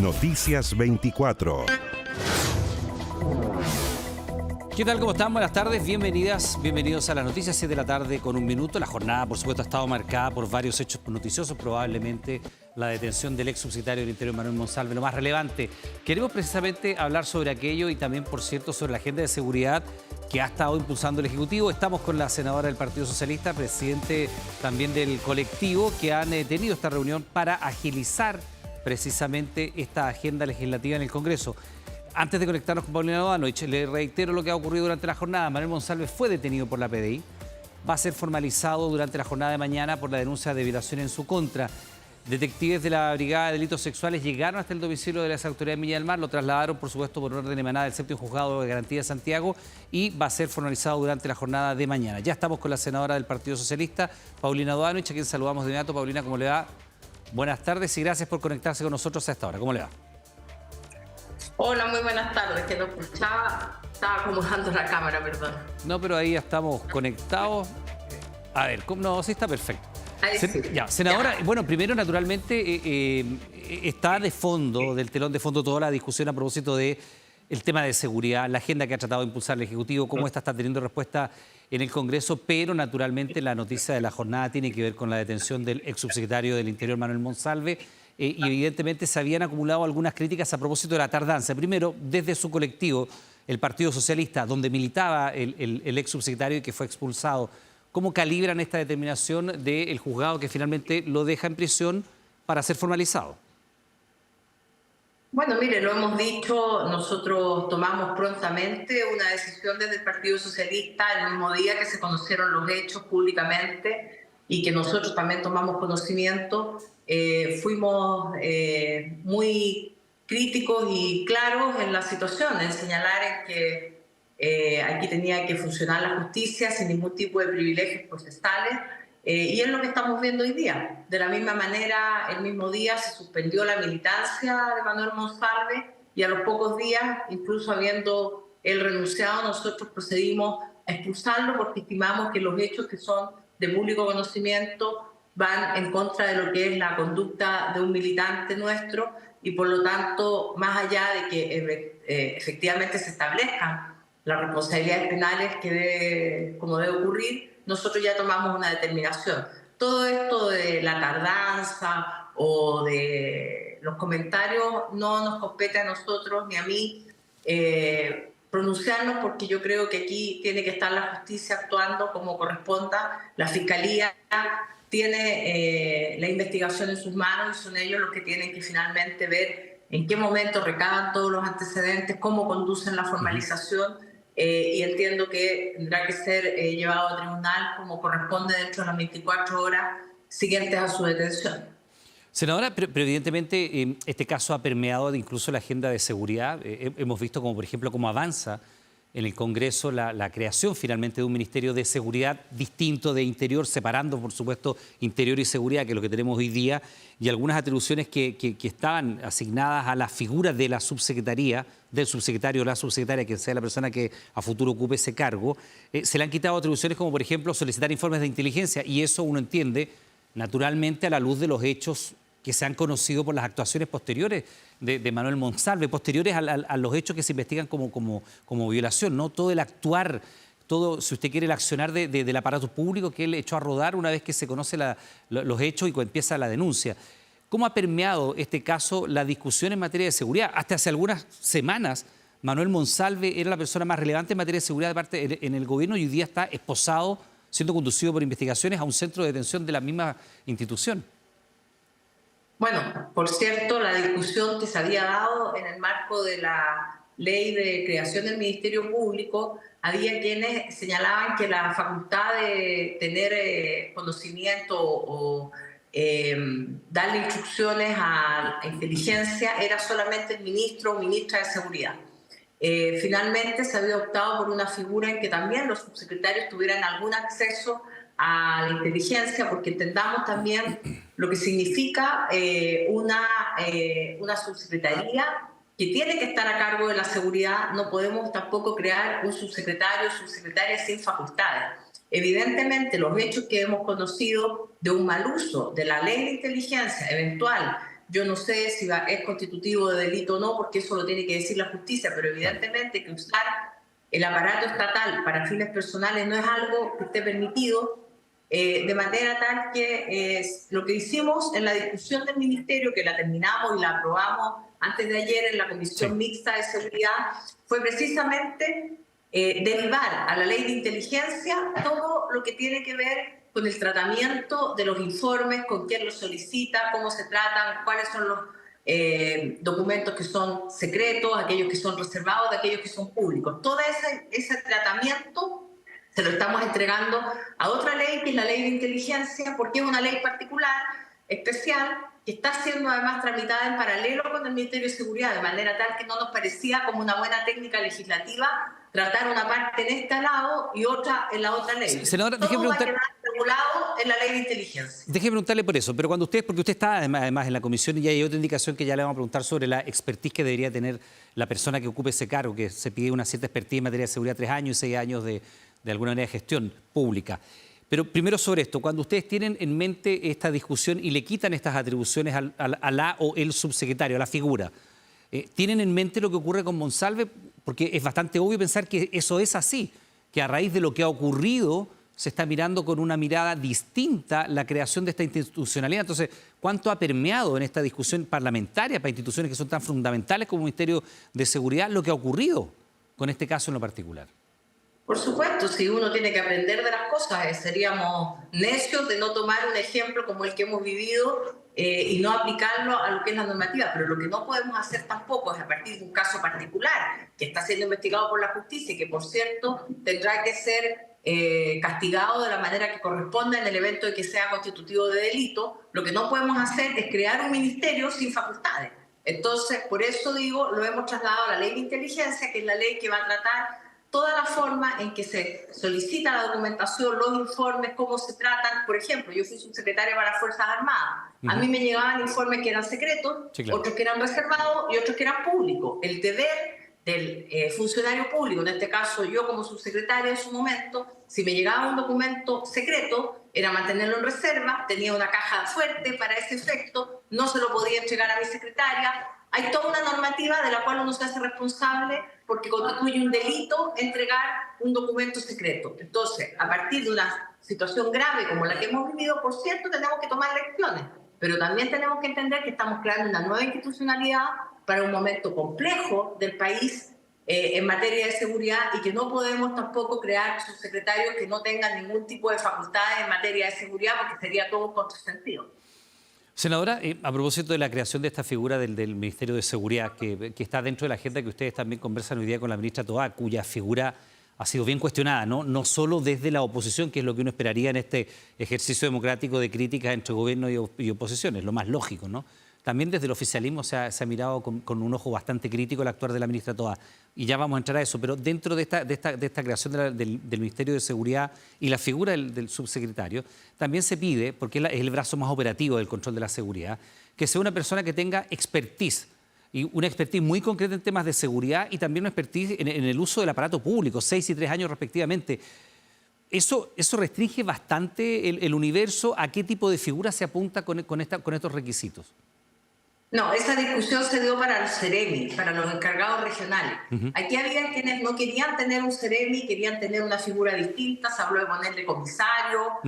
Noticias 24. ¿Qué tal? ¿Cómo están? Buenas tardes, bienvenidos a las noticias, 7 de la tarde con un minuto. La jornada, por supuesto, ha estado marcada por varios hechos noticiosos, probablemente la detención del ex subsecretario del Interior, Manuel Monsalve, lo más relevante. Queremos precisamente hablar sobre aquello y también, por cierto, sobre la agenda de seguridad que ha estado impulsando el Ejecutivo. Estamos con la senadora del Partido Socialista, presidente también del colectivo, que han tenido esta reunión para agilizar precisamente esta agenda legislativa en el Congreso. Antes de conectarnos con Paulina Doanovich, le reitero lo que ha ocurrido durante la jornada. Manuel Monsalve fue detenido por la PDI. Va a ser formalizado durante la jornada de mañana por la denuncia de violación en su contra. Detectives de la Brigada de Delitos Sexuales llegaron hasta el domicilio de las autoridades de Viña del Mar, lo trasladaron, por supuesto, por orden emanada del séptimo juzgado de garantía de Santiago y va a ser formalizado durante la jornada de mañana. Ya estamos con la senadora del Partido Socialista, Paulina Doanovich, a quien saludamos de inmediato. Paulina, ¿cómo le va? Buenas tardes y gracias por conectarse con nosotros a esta hora. ¿Cómo le va? Hola, muy buenas tardes, que no escuchaba, estaba acomodando la cámara, perdón. No, pero ahí ya estamos conectados. A ver, no, sí está perfecto. Ahí sí. Ya, senadora, Ya. bueno, primero naturalmente está de fondo, del telón de fondo, toda la discusión a propósito de el tema de seguridad, la agenda que ha tratado de impulsar el Ejecutivo, cómo esta está teniendo respuesta en el Congreso, pero naturalmente la noticia de la jornada tiene que ver con la detención del ex subsecretario del Interior, Manuel Monsalve, y evidentemente se habían acumulado algunas críticas a propósito de la tardanza. Primero, desde su colectivo, el Partido Socialista, donde militaba el ex subsecretario y que fue expulsado, ¿cómo calibran esta determinación del juzgado que finalmente lo deja en prisión para ser formalizado? Bueno, mire, lo hemos dicho, nosotros tomamos prontamente una decisión desde el Partido Socialista el mismo día que se conocieron los hechos públicamente y que nosotros también tomamos conocimiento. Fuimos muy críticos y claros en la situación, en señalar en que aquí tenía que funcionar la justicia sin ningún tipo de privilegios procesales. Y es lo que estamos viendo hoy día. De la misma manera, el mismo día se suspendió la militancia de Manuel Monsalve y a los pocos días, incluso habiendo él renunciado, nosotros procedimos a expulsarlo porque estimamos que los hechos que son de público conocimiento van en contra de lo que es la conducta de un militante nuestro y por lo tanto, más allá de que efectivamente se establezcan las responsabilidades penales como debe ocurrir, nosotros ya tomamos una determinación. Todo esto de la tardanza o de los comentarios no nos compete a nosotros ni a mí pronunciarnos porque yo creo que aquí tiene que estar la justicia actuando como corresponda. La Fiscalía tiene la investigación en sus manos y son ellos los que tienen que finalmente ver en qué momento recaban todos los antecedentes, cómo conducen la formalización. Y entiendo que tendrá que ser llevado a tribunal como corresponde dentro de las 24 horas siguientes a su detención. Senadora, pero evidentemente este caso ha permeado incluso la agenda de seguridad. Hemos visto como, por ejemplo, cómo avanza en el Congreso la creación finalmente de un Ministerio de Seguridad distinto de Interior, separando, por supuesto, Interior y Seguridad, que es lo que tenemos hoy día, y algunas atribuciones que estaban asignadas a la figura de la subsecretaría, del subsecretario o la subsecretaria, quien sea la persona que a futuro ocupe ese cargo, se le han quitado atribuciones como, por ejemplo, solicitar informes de inteligencia, y eso uno entiende naturalmente a la luz de los hechos que se han conocido por las actuaciones posteriores de Manuel Monsalve, posteriores a los hechos que se investigan como violación, ¿no? Todo el actuar, todo, si usted quiere, el accionar del aparato público que él echó a rodar una vez que se conocen los hechos y empieza la denuncia. ¿Cómo ha permeado este caso la discusión en materia de seguridad? Hasta hace algunas semanas, Manuel Monsalve era la persona más relevante en materia de seguridad de parte en el gobierno y hoy día está esposado, siendo conducido por investigaciones a un centro de detención de la misma institución. Bueno, por cierto, la discusión que se había dado en el marco de la ley de creación del Ministerio Público, había quienes señalaban que la facultad de tener conocimiento o darle instrucciones a inteligencia era solamente el ministro o ministra de Seguridad. Finalmente se había optado por una figura en que también los subsecretarios tuvieran algún acceso a la inteligencia, porque entendamos también lo que significa una subsecretaría que tiene que estar a cargo de la seguridad. No podemos tampoco crear un subsecretario o subsecretaria sin facultades. Evidentemente, los hechos que hemos conocido de un mal uso de la ley de inteligencia eventual Yo no sé si es constitutivo de delito o no, porque eso lo tiene que decir la justicia, pero evidentemente que usar el aparato estatal para fines personales no es algo que esté permitido, de manera tal que lo que hicimos en la discusión del Ministerio, que la terminamos y la aprobamos antes de ayer en la Comisión Mixta de Seguridad, fue precisamente derivar a la ley de inteligencia todo lo que tiene que ver con el tratamiento de los informes, con quién los solicita, cómo se tratan, cuáles son los documentos que son secretos, aquellos que son reservados, de aquellos que son públicos. Todo ese tratamiento se lo estamos entregando a otra ley, que es la ley de inteligencia, porque es una ley particular, especial, que está siendo además tramitada en paralelo con el Ministerio de Seguridad, de manera tal que no nos parecía como una buena técnica legislativa tratar una parte en este lado y otra en la otra ley. Senadora, todo va a quedar regulado en la ley de inteligencia. Déjeme preguntarle por eso, pero cuando porque usted está además en la comisión y hay otra indicación que ya le vamos a preguntar sobre la expertise que debería tener la persona que ocupe ese cargo, que se pide una cierta expertise en materia de seguridad, 3 años y 6 años de alguna manera de gestión pública. Pero primero sobre esto, cuando ustedes tienen en mente esta discusión y le quitan estas atribuciones a la o el subsecretario, a la figura, ¿tienen en mente lo que ocurre con Monsalve? Porque es bastante obvio pensar que eso es así, que a raíz de lo que ha ocurrido se está mirando con una mirada distinta la creación de esta institucionalidad. Entonces, ¿cuánto ha permeado en esta discusión parlamentaria para instituciones que son tan fundamentales como el Ministerio de Seguridad lo que ha ocurrido con este caso en lo particular? Por supuesto, si uno tiene que aprender de las cosas, seríamos necios de no tomar un ejemplo como el que hemos vivido y no aplicarlo a lo que es la normativa. Pero lo que no podemos hacer tampoco es, a partir de un caso particular que está siendo investigado por la justicia y que, por cierto, tendrá que ser castigado de la manera que corresponda en el evento de que sea constitutivo de delito, lo que no podemos hacer es crear un ministerio sin facultades. Entonces, por eso digo, lo hemos trasladado a la ley de inteligencia, que es la ley que va a tratar toda la forma en que se solicita la documentación, los informes, cómo se tratan. Por ejemplo, yo fui subsecretaria para las Fuerzas Armadas. A mí me llegaban informes que eran secretos, otros que eran reservados y otros que eran públicos. El deber del funcionario público, en este caso yo como subsecretaria en su momento, si me llegaba un documento secreto, era mantenerlo en reserva, tenía una caja fuerte para ese efecto, no se lo podía entregar a mi secretaria. Hay toda una normativa de la cual uno se hace responsable porque constituye un delito entregar un documento secreto. Entonces, a partir de una situación grave como la que hemos vivido, por cierto, tenemos que tomar lecciones, pero también tenemos que entender que estamos creando una nueva institucionalidad para un momento complejo del país en materia de seguridad y que no podemos tampoco crear subsecretarios que no tengan ningún tipo de facultades en materia de seguridad, porque sería todo un contrasentido. Senadora, a propósito de la creación de esta figura del Ministerio de Seguridad, que está dentro de la agenda que ustedes también conversan hoy día con la ministra Toá, cuya figura ha sido bien cuestionada, no solo desde la oposición, que es lo que uno esperaría en este ejercicio democrático de críticas entre gobierno y oposición, es lo más lógico, ¿no? También desde el oficialismo se ha mirado con un ojo bastante crítico el actuar de la ministra Toá, y ya vamos a entrar a eso, pero dentro de esta creación del Ministerio de Seguridad y la figura del subsecretario, también se pide, porque es el brazo más operativo del control de la seguridad, que sea una persona que tenga expertise, y una expertise muy concreta en temas de seguridad y también una expertise en el uso del aparato público, 6 y 3 años respectivamente. ¿Eso restringe bastante el universo? ¿A qué tipo de figura se apunta con estos requisitos? No, esa discusión se dio para los CEREMI, para los encargados regionales. Aquí había quienes no querían tener un CEREMI, querían tener una figura distinta, se habló de ponerle comisario.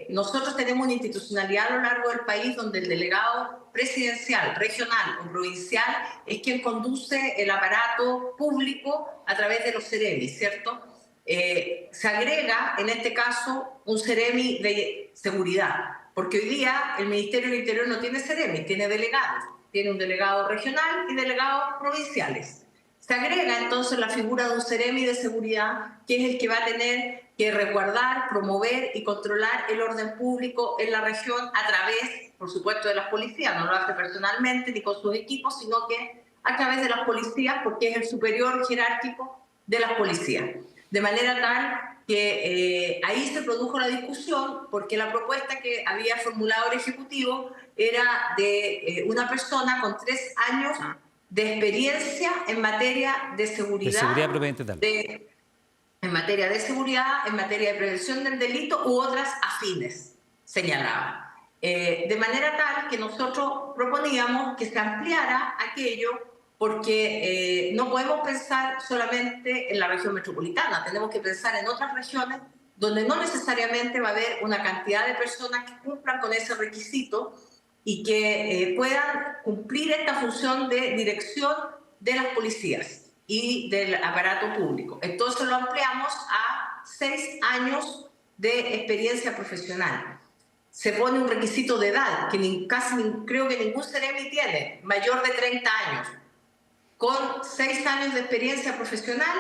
Nosotros tenemos una institucionalidad a lo largo del país donde el delegado presidencial, regional o provincial es quien conduce el aparato público a través de los CEREMI, ¿cierto? Se agrega, en este caso, un CEREMI de seguridad. Porque hoy día el Ministerio del Interior no tiene CEREMI, tiene delegados. Tiene un delegado regional y delegados provinciales. Se agrega entonces la figura de un CEREMI de seguridad, que es el que va a tener que resguardar, promover y controlar el orden público en la región a través, por supuesto, de las policías. No lo hace personalmente ni con sus equipos, sino que a través de las policías, porque es el superior jerárquico de las policías. De manera tal que ahí se produjo la discusión, porque la propuesta que había formulado el Ejecutivo era de una persona con 3 años de experiencia en materia de seguridad. De seguridad propiamente tal. En materia de seguridad, en materia de prevención del delito u otras afines, señalaba. de manera tal que nosotros proponíamos que se ampliara aquello porque no podemos pensar solamente en la región metropolitana, tenemos que pensar en otras regiones donde no necesariamente va a haber una cantidad de personas que cumplan con ese requisito y que puedan cumplir esta función de dirección de las policías y del aparato público. Entonces lo ampliamos a 6 años de experiencia profesional. Se pone un requisito de edad, que creo que ningún Ceremi tiene, mayor de 30 años, con 6 años de experiencia profesional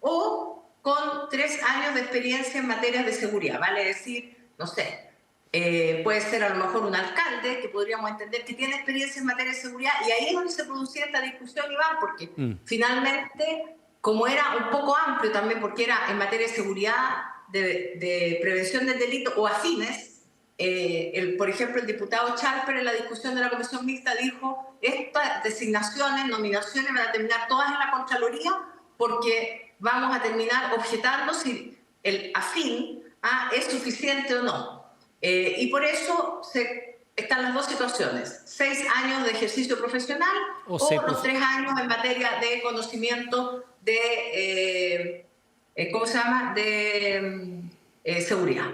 o con 3 años de experiencia en materias de seguridad. Vale decir, no sé, puede ser a lo mejor un alcalde que podríamos entender que tiene experiencia en materia de seguridad, y ahí es donde se producía esta discusión, Iván, porque finalmente, como era un poco amplio también, porque era en materia de seguridad, de prevención del delito o afines, por ejemplo, el diputado Chalper en la discusión de la comisión mixta dijo: estas designaciones, nominaciones van a terminar todas en la Contraloría porque vamos a terminar objetando si el afín es suficiente o no. Y por eso están las dos situaciones: 6 años de ejercicio profesional o los 3 años en materia de conocimiento de, ¿cómo se llama?, de seguridad.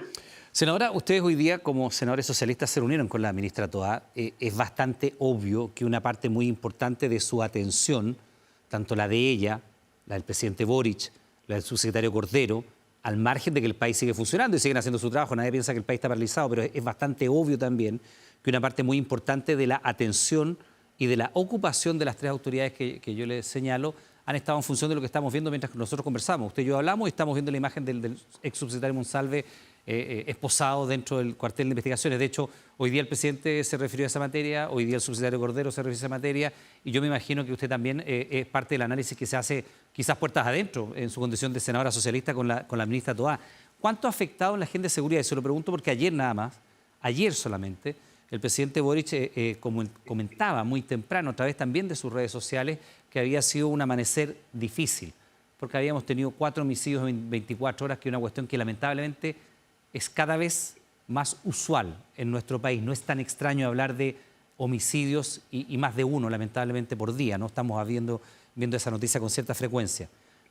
Senadora, ustedes hoy día como senadores socialistas se reunieron con la ministra Toá. Es bastante obvio que una parte muy importante de su atención, tanto la de ella, la del presidente Boric, la del subsecretario Cordero, al margen de que el país sigue funcionando y siguen haciendo su trabajo, nadie piensa que el país está paralizado, pero es bastante obvio también que una parte muy importante de la atención y de la ocupación de las 3 autoridades que yo les señalo han estado en función de lo que estamos viendo mientras nosotros conversamos. Usted y yo hablamos y estamos viendo la imagen del ex subsecretario Monsalve esposado dentro del cuartel de investigaciones. De hecho, hoy día el presidente se refirió a esa materia, hoy día el subsecretario Cordero se refirió a esa materia, y yo me imagino que usted también es parte del análisis que se hace quizás puertas adentro en su condición de senadora socialista con la ministra Toá. ¿Cuánto ha afectado en la agenda de seguridad? Y se lo pregunto porque ayer nada más, ayer solamente, el presidente Boric comentaba muy temprano, a través también de sus redes sociales, que había sido un amanecer difícil, porque habíamos tenido 4 homicidios en 24 horas, que es una cuestión que lamentablemente es cada vez más usual en nuestro país. No es tan extraño hablar de homicidios y más de uno, lamentablemente, por día, ¿no? Estamos viendo esa noticia con cierta frecuencia.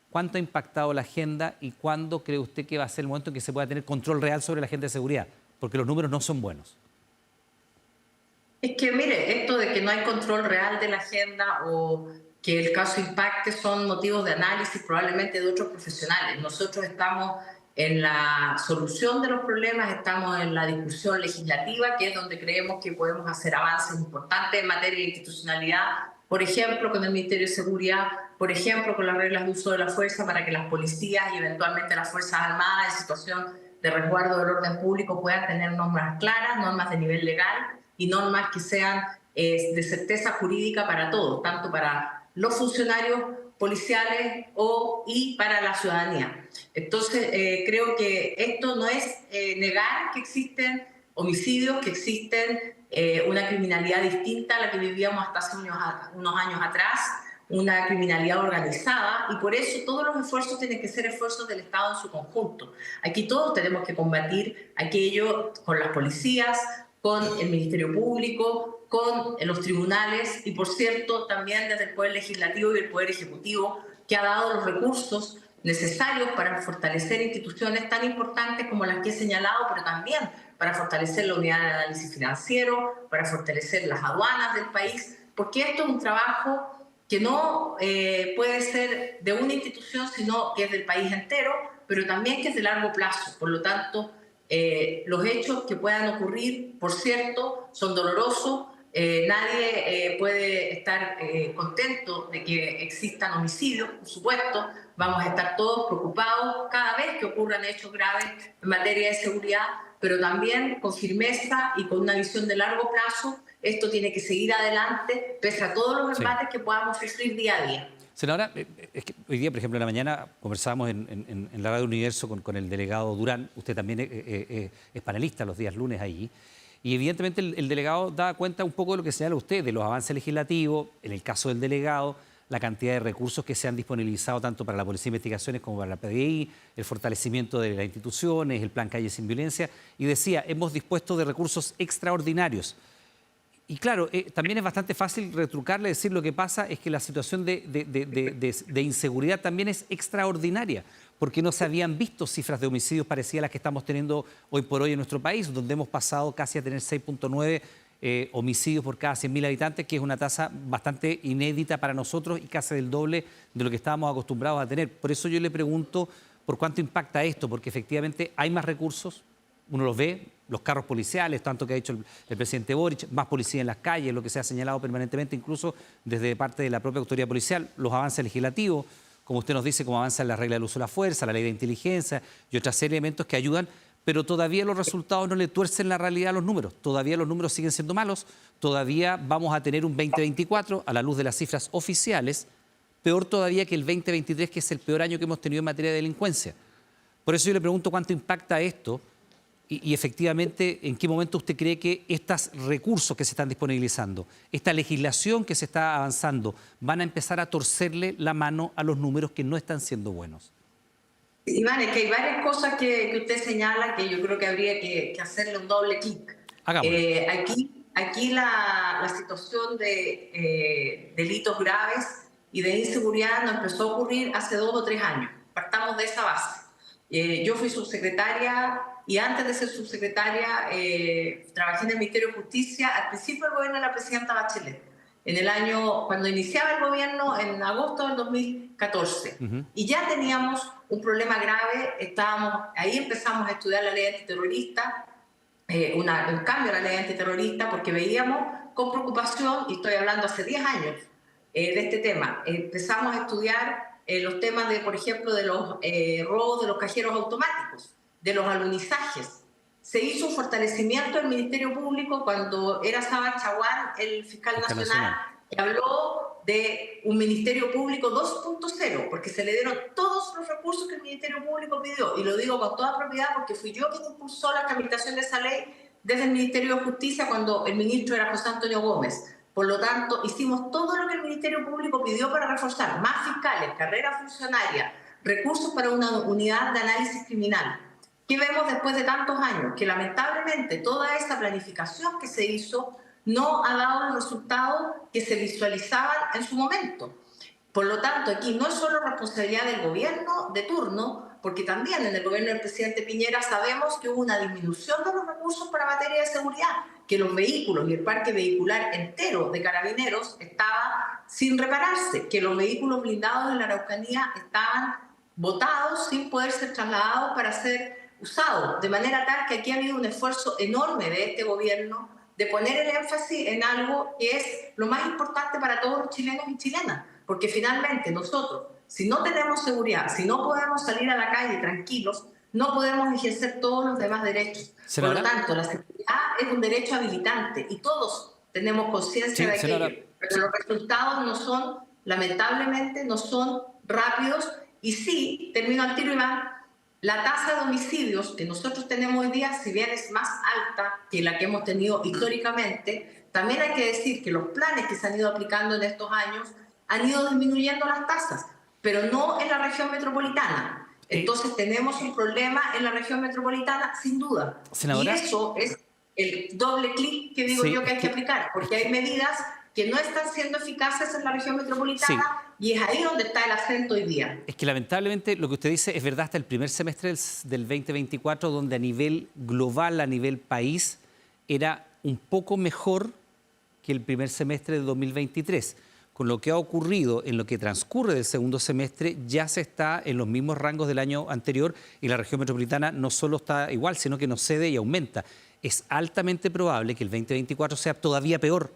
¿Cuánto ha impactado la agenda y cuándo cree usted que va a ser el momento en que se pueda tener control real sobre la agenda de seguridad? Porque los números no son buenos. Es que, mire, esto de que no hay control real de la agenda o que el caso impacte son motivos de análisis probablemente de otros profesionales. Nosotros estamos en la solución de los problemas, estamos en la discusión legislativa, que es donde creemos que podemos hacer avances importantes en materia de institucionalidad, por ejemplo, con el Ministerio de Seguridad, por ejemplo, con las reglas de uso de la fuerza para que las policías y eventualmente las Fuerzas Armadas en situación de resguardo del orden público puedan tener normas claras, normas de nivel legal y normas que sean de certeza jurídica para todos, tanto para los funcionarios policiales y para la ciudadanía. Entonces, creo que esto no es negar que existen homicidios, que existen una criminalidad distinta a la que vivíamos hasta hace unos años atrás, una criminalidad organizada, y por eso todos los esfuerzos tienen que ser esfuerzos del Estado en su conjunto. Aquí todos tenemos que combatir aquello con las policías, con el Ministerio Público, con los tribunales y, por cierto, también desde el Poder Legislativo y el Poder Ejecutivo, que ha dado los recursos necesarios para fortalecer instituciones tan importantes como las que he señalado, pero también para fortalecer la unidad de análisis financiero, para fortalecer las aduanas del país, porque esto es un trabajo que no puede ser de una institución, sino que es del país entero, pero también que es de largo plazo. Por lo tanto, los hechos que puedan ocurrir, por cierto, son dolorosos. Nadie puede estar contento de que existan homicidios, por supuesto. Vamos a estar todos preocupados cada vez que ocurran hechos graves en materia de seguridad, pero también con firmeza y con una visión de largo plazo. Esto tiene que seguir adelante, pese a todos los embates que podamos sufrir día a día. Senadora, es que hoy día, por ejemplo, en la mañana conversábamos en la Radio Universo con el delegado Durán. Usted también es panelista los días lunes ahí. Y evidentemente el delegado da cuenta un poco de lo que señala usted, de los avances legislativos, en el caso del delegado, la cantidad de recursos que se han disponibilizado tanto para la Policía de Investigaciones como para la PDI, el fortalecimiento de las instituciones, el plan Calle Sin Violencia, y decía, hemos dispuesto de recursos extraordinarios. Y claro, también es bastante fácil retrucarle, decir lo que pasa es que la situación de inseguridad también es extraordinaria, porque no se habían visto cifras de homicidios parecidas a las que estamos teniendo hoy por hoy en nuestro país, donde hemos pasado casi a tener 6.9 homicidios por cada 100.000 habitantes, que es una tasa bastante inédita para nosotros y casi del doble de lo que estábamos acostumbrados a tener. Por eso yo le pregunto por cuánto impacta esto, porque efectivamente hay más recursos, uno los ve, los carros policiales, tanto que ha dicho el presidente Boric, más policía en las calles, lo que se ha señalado permanentemente, incluso desde parte de la propia autoridad policial, los avances legislativos, como usted nos dice, como avanza la regla del uso de la fuerza, la ley de inteligencia y otra serie de elementos que ayudan, pero todavía los resultados no le tuercen la realidad a los números. Todavía los números siguen siendo malos, todavía vamos a tener un 2024, a la luz de las cifras oficiales, peor todavía que el 2023, que es el peor año que hemos tenido en materia de delincuencia. Por eso yo le pregunto cuánto impacta esto y efectivamente, ¿en qué momento usted cree que estos recursos que se están disponibilizando, esta legislación que se está avanzando, van a empezar a torcerle la mano a los números que no están siendo buenos? Iván, es que hay varias cosas que usted señala que yo creo que habría que hacerle un doble clic. Aquí la situación de delitos graves y de inseguridad nos empezó a ocurrir hace 2 o 3 años. Partamos de esa base. Yo fui subsecretaria y antes de ser subsecretaria trabajé en el Ministerio de Justicia al principio del gobierno de la presidenta Bachelet, cuando iniciaba el gobierno en agosto del 2014. Y ya teníamos un problema grave, ahí empezamos a estudiar la ley antiterrorista, un cambio a la ley antiterrorista, porque veíamos con preocupación, y estoy hablando hace 10 años de este tema, empezamos a estudiar los temas de, por ejemplo, de los robos de los cajeros automáticos, de los alunizajes. Se hizo un fortalecimiento del Ministerio Público cuando era Saba Chaguán, el fiscal nacional, que habló de un Ministerio Público 2.0, porque se le dieron todos los recursos que el Ministerio Público pidió. Y lo digo con toda propiedad porque fui yo quien impulsó la tramitación de esa ley desde el Ministerio de Justicia cuando el ministro era José Antonio Gómez. Por lo tanto, hicimos todo lo que el Ministerio Público pidió para reforzar más fiscales, carrera funcionaria, recursos para una unidad de análisis criminal. ¿Qué vemos después de tantos años? Que lamentablemente toda esa planificación que se hizo no ha dado los resultados que se visualizaban en su momento. Por lo tanto, aquí no es solo responsabilidad del gobierno de turno, porque también en el gobierno del presidente Piñera sabemos que hubo una disminución de los recursos para materia de seguridad, que los vehículos y el parque vehicular entero de Carabineros estaba sin repararse, que los vehículos blindados en la Araucanía estaban botados sin poder ser trasladados para ser usados, de manera tal que aquí ha habido un esfuerzo enorme de este gobierno de poner el énfasis en algo que es lo más importante para todos los chilenos y chilenas, porque finalmente nosotros, si no tenemos seguridad, si no podemos salir a la calle tranquilos, no podemos ejercer todos los demás derechos. Por lo tanto, la seguridad es un derecho habilitante y todos tenemos conciencia de aquello, pero los resultados no son, lamentablemente, no son rápidos. Y sí, termino al tiro, Iván, la tasa de homicidios que nosotros tenemos hoy día, si bien es más alta que la que hemos tenido históricamente, también hay que decir que los planes que se han ido aplicando en estos años han ido disminuyendo las tasas, pero no en la región metropolitana. Entonces tenemos un problema en la región metropolitana, sin duda. Senadora, y eso es el doble clic que digo yo que hay que aplicar, porque hay medidas que no están siendo eficaces en la región metropolitana y es ahí donde está el acento hoy día. Es que lamentablemente lo que usted dice es verdad hasta el primer semestre del 2024, donde a nivel global, a nivel país, era un poco mejor que el primer semestre de 2023. Con lo que ha ocurrido en lo que transcurre del segundo semestre, ya se está en los mismos rangos del año anterior y la región metropolitana no solo está igual, sino que nos cede y aumenta. Es altamente probable que el 2024 sea todavía peor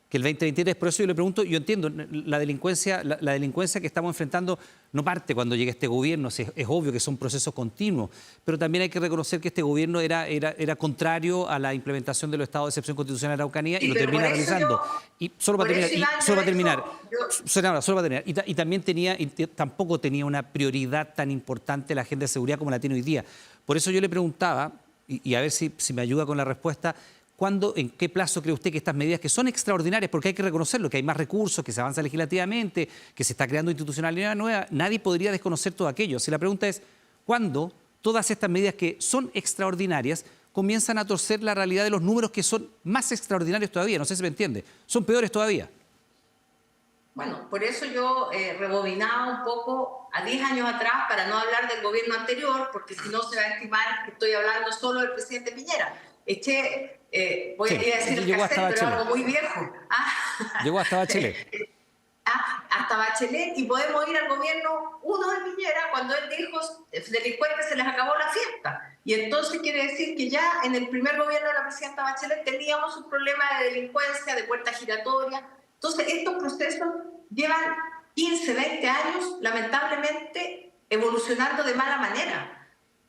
que el 2023. Por eso yo le pregunto, yo entiendo, la delincuencia que estamos enfrentando no parte cuando llega este gobierno, es obvio que son procesos continuos, pero también hay que reconocer que este gobierno era contrario a la implementación de los estados de excepción constitucional de Araucanía y lo termina realizando. Y solo para terminar, y también tampoco tenía una prioridad tan importante la agenda de seguridad como la tiene hoy día. Por eso yo le preguntaba, y a ver si me ayuda con la respuesta, ¿Cuándo, en qué plazo cree usted que estas medidas que son extraordinarias, porque hay que reconocerlo, que hay más recursos, que se avanza legislativamente, que se está creando institucionalidad nueva, nadie podría desconocer todo aquello? Si la pregunta es, ¿cuándo todas estas medidas que son extraordinarias comienzan a torcer la realidad de los números que son más extraordinarios todavía? No sé si me entiende. Son peores todavía. Bueno, por eso yo rebobinaba un poco a 10 años atrás para no hablar del gobierno anterior, porque si no se va a estimar que estoy hablando solo del presidente Piñera. Voy a decir el cassette, pero algo muy viejo. Llegó hasta Bachelet. Hasta Bachelet, y podemos ir al gobierno 1 de Piñera cuando él dijo delincuentes se les acabó la fiesta. Y entonces quiere decir que ya en el primer gobierno de la presidenta Bachelet teníamos un problema de delincuencia, de puerta giratoria. Entonces estos procesos llevan 15, 20 años lamentablemente evolucionando de mala manera,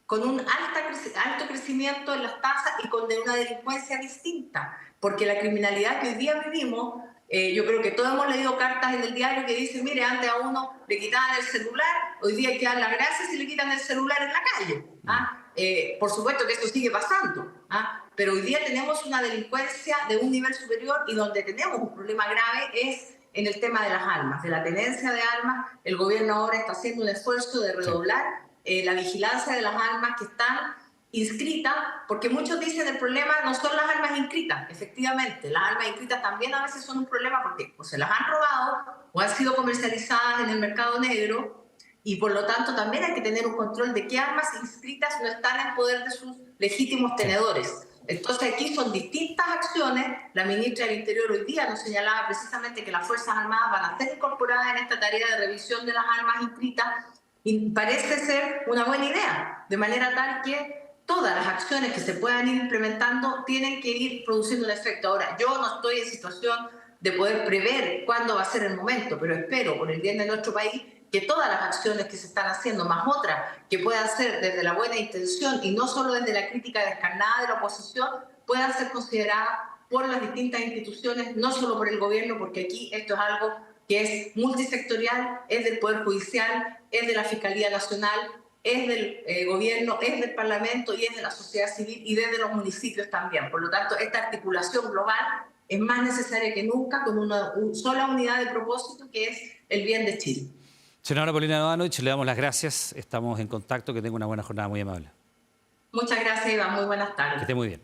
con un alto crecimiento en las tasas y con una delincuencia distinta, porque la criminalidad que hoy día vivimos, yo creo que todos hemos leído cartas en el diario que dicen, mire, antes a uno le quitaban el celular, hoy día hay que dar las gracias si le quitan el celular en la calle. Por supuesto que esto sigue pasando, pero hoy día tenemos una delincuencia de un nivel superior, y donde tenemos un problema grave es en el tema de las armas, de la tenencia de armas. El gobierno ahora está haciendo un esfuerzo de redoblar la vigilancia de las armas que están inscritas, porque muchos dicen el problema no son las armas inscritas. Efectivamente, las armas inscritas también a veces son un problema porque o se las han robado o han sido comercializadas en el mercado negro, y por lo tanto también hay que tener un control de qué armas inscritas no están en poder de sus legítimos tenedores. Entonces aquí son distintas acciones. La ministra del Interior hoy día nos señalaba precisamente que las Fuerzas Armadas van a ser incorporadas en esta tarea de revisión de las armas inscritas, y parece ser una buena idea, de manera tal que todas las acciones que se puedan ir implementando tienen que ir produciendo un efecto. Ahora, yo no estoy en situación de poder prever cuándo va a ser el momento, pero espero, por el bien de nuestro país, que todas las acciones que se están haciendo, más otras que puedan ser desde la buena intención y no solo desde la crítica descarnada de la oposición, puedan ser consideradas por las distintas instituciones, no solo por el gobierno, porque aquí esto es algo que es multisectorial, es del Poder Judicial, es de la Fiscalía Nacional, es del gobierno, es del Parlamento y es de la sociedad civil y desde los municipios también. Por lo tanto, esta articulación global es más necesaria que nunca, con una sola unidad de propósito, que es el bien de Chile. Senadora Paulina Bodanovich, le damos las gracias. Estamos en contacto. Que tenga una buena jornada, muy amable. Muchas gracias, Iván. Muy buenas tardes. Que esté muy bien.